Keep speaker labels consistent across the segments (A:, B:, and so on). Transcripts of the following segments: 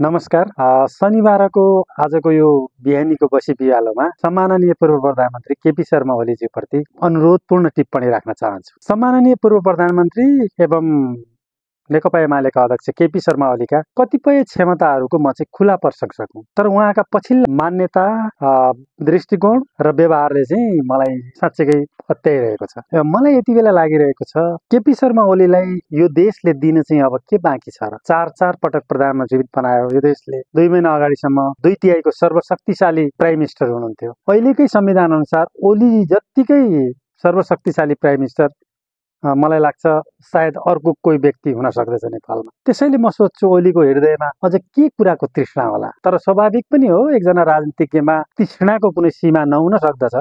A: नमस्कार। शनिबारको आजको यो बिहानीको बसी बिहालोमा सम्माननीय पूर्व प्रधानमन्त्री केपी शर्मा ओलीजीप्रति अनुरोधपूर्ण टिप्पणी राख्न चाहन्छु। सम्माननीय पूर्व प्रधानमन्त्री एवं नेकपा एमालेका अध्यक्ष केपी शर्मा ओलीका कतिपय क्षमताहरूको म चाहिँ खुला प्रशंसक हुँ, तर उहाँका पछिल्ला मान्यता, दृष्टिकोण र व्यवहारले चाहिँ मलाई साँच्चै अत्याइरहेको छ। मलाई यति बेला लागिरहेको छ केपी शर्मा ओलीलाई यो देशले दिन चाहिँ अब के बाँकी छ र? चार पटक प्रधानमन्त्री बनायो यो देशले। 2 महिना अगाडिसम्म 2/3 सर्वशक्तिशाली प्राइम मिनिस्टर हुनुहुन्थ्यो। अहिलेकै संविधान अनुसार ओली जत्तिकै सर्वशक्तिशाली प्राइम मिनिस्टर मलाई लाग्छ सायद अर्को कोही व्यक्ति हुन सक्दछ नेपालमा। त्यसैले म सोच्छु ओलीको हृदयमा अझ के कुराको तृष्णा होला। तर स्वाभाविक पनि हो, एकजना राजनीतिज्ञमा तृष्णाको कुनै सीमा नहुन सक्दछ,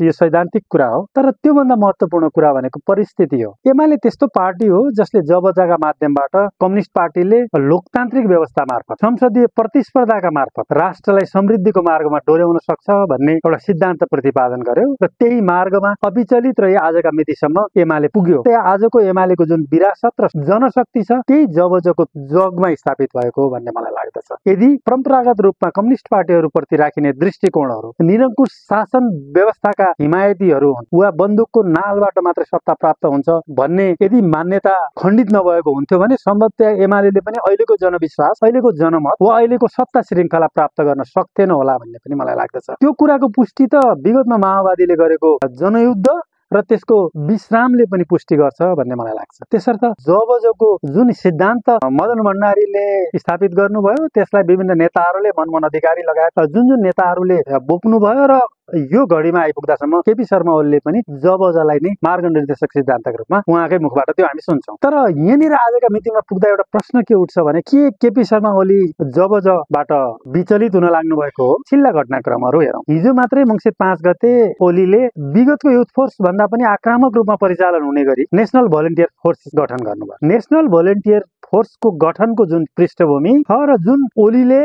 A: यो सैद्धान्तिक कुरा हो। तर त्योभन्दा महत्त्वपूर्ण कुरा भनेको परिस्थिति हो। एमाले त्यस्तो पार्टी हो जसले जबजगा माध्यमबाट कम्युनिस्ट पार्टीले लोकतान्त्रिक व्यवस्था मार्फत, संसदीय प्रतिस्पर्धाका मार्फत राष्ट्रलाई समृद्धिको मार्गमा डोर्याउन सक्छ भन्ने एउटा सिद्धान्त प्रतिपादन गर्यो र त्यही मार्गमा अविचलित रही आजका मितिसम्म एमाले पुग्यो। आजको एमालेको जुन विरासत र जनशक्ति छ त्यही जबजको जगमा स्थापित भएको हो भन्ने मलाई लाग्दछ। यदि परम्परागत रूपमा कम्युनिस्ट पार्टीहरूप्रति राखिने दृष्टिकोणहरू निरङ्कुश शासन व्यवस्थाका हिमायतीहरू हुन् वा बन्दुकको नालबाट मात्र सत्ता प्राप्त हुन्छ भन्ने यदि मान्यता खण्डित नभएको हुन्थ्यो भने सम्भवतः एमालेले पनि अहिलेको जनविश्वास, अहिलेको जनमत वा अहिलेको सत्ता श्रृङ्खला प्राप्त गर्न सक्थेन होला भन्ने पनि मलाई लाग्दछ। त्यो कुराको पुष्टि त विगतमा माओवादीले गरेको जनयुद्ध र त्यसको विश्रामले पनि पुष्टि गर्छ भन्ने मलाई लाग्छ। त्यसर्थ जबजको जुन सिद्धान्त मदन भण्डारीले स्थापित गर्नुभयो त्यसलाई विभिन्न नेताहरूले, मनमोहन अधिकारी लगायत जुन नेताहरूले बोक्नुभयो र यो घडीमा आइपुग्दासम्म केपी शर्मा ओलीले पनि जबजलाई नै मार्गनिर्देशक सिद्धान्तको रूपमा उहाँकै मुखबाट त्यो हामी सुन्छौँ। तर यहाँनिर आजका मितिमा पुग्दा एउटा प्रश्न के उठ्छ भने के केपी शर्मा ओली जबजबाट विचलित हुन लाग्नु भएको हो? छिल्ला घटनाक्रमहरू हेरौँ। हिजो मात्रै मङ्सिर 5 गते ओलीले विगतको युथ फोर्स भन्दा पनि आक्रामक रूपमा परिचालन हुने गरी नेसनल भोलिन्टियर फोर्स गठन गर्नुभयो। नेसनल भोलिन्टियर फोर्सको गठनको जुन पृष्ठभूमि छ र जुन ओलीले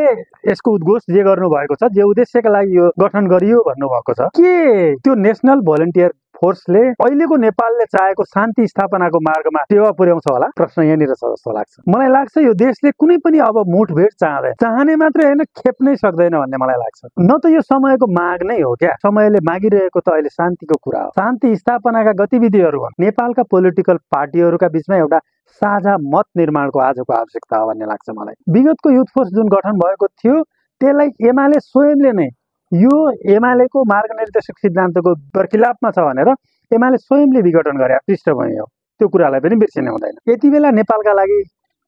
A: यसको उद्घोष जे गर्नु भएको छ, जे उद्देश्यका लागि यो गठन गरियो भन्नुभएको छ, के त्यो नेसनल भोलिन्टियर फोर्सले अहिलेको नेपालले चाहेको शान्ति स्थापनाको मार्गमा टेवा पुर्याउँछ होला? प्रश्न यहाँनिर छ जस्तो लाग्छ। मलाई लाग्छ यो देशले कुनै पनि अब मुठभेड चाहँदैन, चाहने मात्रै होइन खेप्नै सक्दैन भन्ने मलाई लाग्छ। न त यो समयको माग नै हो क्या, समयले मागिरहेको त अहिले शान्तिको कुरा हो। शान्ति स्थापनाका गतिविधिहरू हुन्। नेपालका पोलिटिकल पार्टीहरूका बीचमा एउटा साझा मत निर्माणको आजको आवश्यकता हो भन्ने लाग्छ मलाई। विगतको युथ फोर्स जुन गठन भएको थियो त्यसलाई एमाले स्वयंले नै यो एमालेको मार्गनिर्देशक सिद्धान्तको बर्खिलाफमा छ भनेर एमाले स्वयंले विघटन गरे पृष्ठभूमि हो। त्यो कुरालाई पनि बिर्सिने हुँदैन। यति बेला नेपालका लागि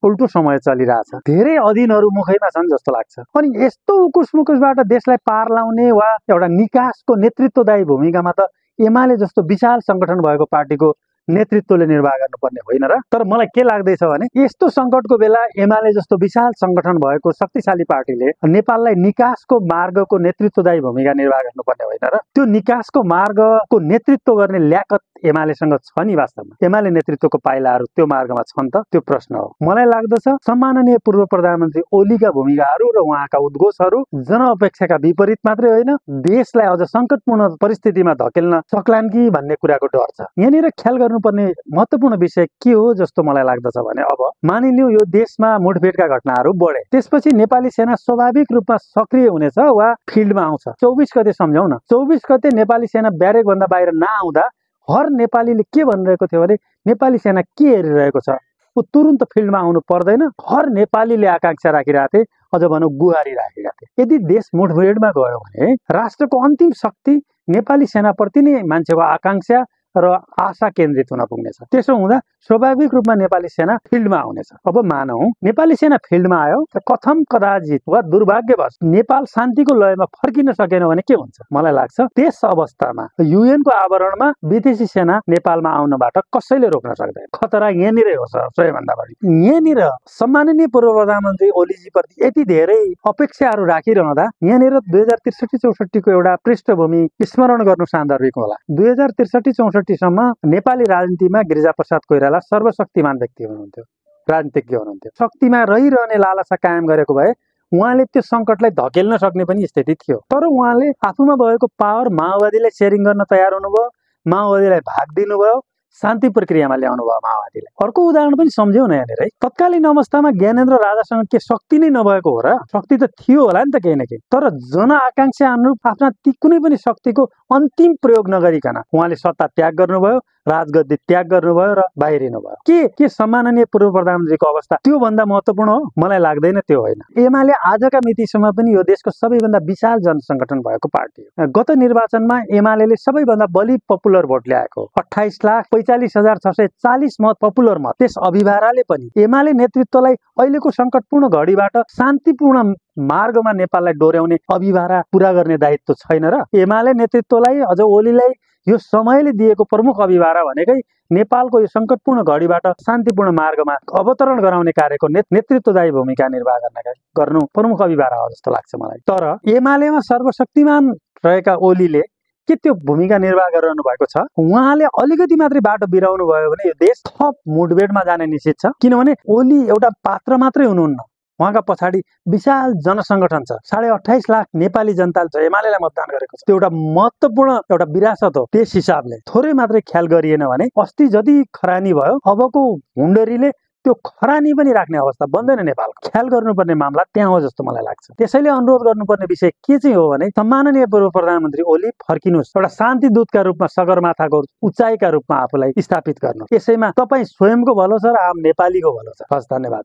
A: उल्टो समय चलिरहेछ, धेरै अधीनहरू मुखैमा छन् जस्तो लाग्छ। अनि यस्तो उकुस मुकुसबाट देशलाई पार लाउने वा एउटा निकासको नेतृत्वदायी भूमिकामा त एमाले जस्तो विशाल संगठन भएको पार्टीको नेतृत्वले निर्वाह गर्नुपर्ने होइन र? तर मलाई के लाग्दैछ भने यस्तो सङ्कटको बेला एमाले जस्तो विशाल संगठन भएको शक्तिशाली पार्टीले नेपाललाई निकासको मार्गको नेतृत्वदायी भूमिका निर्वाह गर्नुपर्ने होइन र? त्यो निकासको मार्गको नेतृत्व गर्ने ल्याकत एमालेसँग छ नि? वास्तवमा एमाले नेतृत्वको पाइलाहरू त्यो मार्गमा छन् त? त्यो प्रश्न हो। मलाई लाग्दछ सम्माननीय पूर्व प्रधानमन्त्री ओलीका भूमिकाहरू र उहाँका उद्घोषहरू जनअपेक्षाका विपरीत मात्रै होइन, देशलाई अझ सङ्कटपूर्ण परिस्थितिमा धकेल्न सक्लान् कि भन्ने कुराको डर छ। यहाँनिर ख्याल गर्नुपर्ने महत्त्वपूर्ण विषय के हो जस्तो मलाई लाग्दछ भने अब मानिलिउँ यो देशमा मुठभेडका घटनाहरू बढे, त्यसपछि नेपाली सेना स्वाभाविक रूपमा सक्रिय हुनेछ वा फिल्डमा आउँछ। 24 गते सम्झौँ न, 24 गते नेपाली सेना ब्यारेकभन्दा बाहिर नआउँदा हर नेपालीले के भनिरहेको थियो भने नेपाली सेना के हेरिरहेको छ, ऊ तुरुन्त फिल्डमा आउनु पर्दैन। हर नेपालीले आकांक्षा राखिरहेको थिए, अझ भनौँ गुहारी राखेका थिए। यदि देश मुठभेडमा गयो भने राष्ट्रको अन्तिम शक्ति नेपाली सेनाप्रति नै मान्छेको आकांक्षा र आशा केन्द्रित हुन पुग्नेछ। त्यसो हुँदा स्वाभाविक रूपमा नेपाली सेना फिल्डमा आउनेछ। अब मानौँ नेपाली सेना फिल्डमा आयो र कथम कदाचित वा दुर्भाग्यवश नेपाल शान्तिको लयमा फर्किन सकेन भने के हुन्छ? मलाई लाग्छ त्यस अवस्थामा युएनको आवरणमा विदेशी सेना नेपालमा आउनबाट कसैले रोक्न सक्दैन। खतरा यहाँनिरै हो सर, सबैभन्दा बढी यहाँनिर सम्माननीय पूर्व प्रधानमन्त्री ओलीजीप्रति यति धेरै अपेक्षाहरू राखिरहँदा यहाँनिर 2063-64 को एउटा पृष्ठभूमि स्मरण गर्नु सान्दर्भिक होला। 2063-64 सम्म नेपाली राजनीतिमा गिरिजाप्रसाद कोइराला सर्वशक्तिमान व्यक्ति हुनुहुन्थ्यो, राजनीतिज्ञ हुनुहुन्थ्यो। शक्तिमा रहिरहने लालसा कायम गरेको भए उहाँले त्यो सङ्कटलाई धकेल्न सक्ने पनि स्थिति थियो। तर उहाँले आफूमा भएको पावर माओवादीलाई सेयरिङ गर्न तयार हुनुभयो, माओवादीलाई भाग दिनुभयो, शान्ति प्रक्रियामा ल्याउनु भयो माओवादीलाई। अर्को उदाहरण पनि सम्झ्यौ न यहाँनिर है, तत्कालीन अवस्थामा ज्ञानेन्द्र राजासँग के शक्ति नै नभएको हो र? शक्ति त थियो होला नि त केही न केही, तर जनआकांक्षा अनुरूप आफ्ना ती कुनै पनि शक्तिको अन्तिम प्रयोग नगरिकन उहाँले सत्ता त्याग गर्नुभयो, राजगद्दी त्याग गर्नुभयो र बाहिरिनु भयो। के सम्माननीय पूर्व प्रधानमन्त्रीको अवस्था त्यो भन्दा महत्त्वपूर्ण हो? मलाई लाग्दैन त्यो होइन। एमाले आजका मितिसम्म पनि यो देशको सबैभन्दा विशाल जनसङ्गठन भएको पार्टी हो। गत निर्वाचनमा एमाले सबैभन्दा बढी पपुलर भोट ल्याएको 28,45,640 मत पपुलर मत। त्यस अभिभाराले पनि एमाले नेतृत्वलाई अहिलेको सङ्कटपूर्ण घडीबाट शान्तिपूर्ण मार्गमा नेपाललाई डोर्याउने अभिभारा पूरा गर्ने दायित्व छैन र? एमाले नेतृत्वलाई अझ ओलीलाई यो समयले दिएको प्रमुख अभिभारा भनेकै नेपालको यो सङ्कटपूर्ण घडीबाट शान्तिपूर्ण मार्गमा अवतरण गराउने कार्यको नेतृत्वदायी भूमिका निर्वाह गर्नु प्रमुख अभिभारा हो जस्तो लाग्छ मलाई। तर एमालेमा सर्वशक्तिमान रहेका ओलीले के त्यो भूमिका निर्वाह गरिरहनु भएको छ? उहाँले अलिकति मात्रै बाटो बिराउनु भयो भने यो देश थप मुठभेडमा जाने निश्चित छ। किनभने ओली एउटा पात्र मात्रै हुनुहुन्न, उहाँका पछाडि विशाल जनसङ्गठन छ। 28.5 लाख नेपाली जनताले चाहिँ एमालेलाई मतदान गरेको छ। त्यो एउटा महत्त्वपूर्ण एउटा विरासत हो। त्यस हिसाबले थोरै मात्रै ख्याल गरिएन भने अस्ति जति खरानी भयो अबको हुन्डरीले त्यो खरानी पनि राख्ने अवस्था बन्दैन नेपालको। ख्याल गर्नुपर्ने मामला त्यहाँ हो जस्तो मलाई लाग्छ। त्यसैले अनुरोध गर्नुपर्ने विषय के चाहिँ हो भने सम्माननीय पूर्व प्रधानमन्त्री ओली फर्किनुहोस्, एउटा शान्ति दूतका रूपमा सगरमाथाको उचाइका रूपमा आफूलाई स्थापित गर्नु। यसैमा तपाईँ स्वयंको भलो छ र आम नेपालीको भलो छ। हस्, धन्यवाद।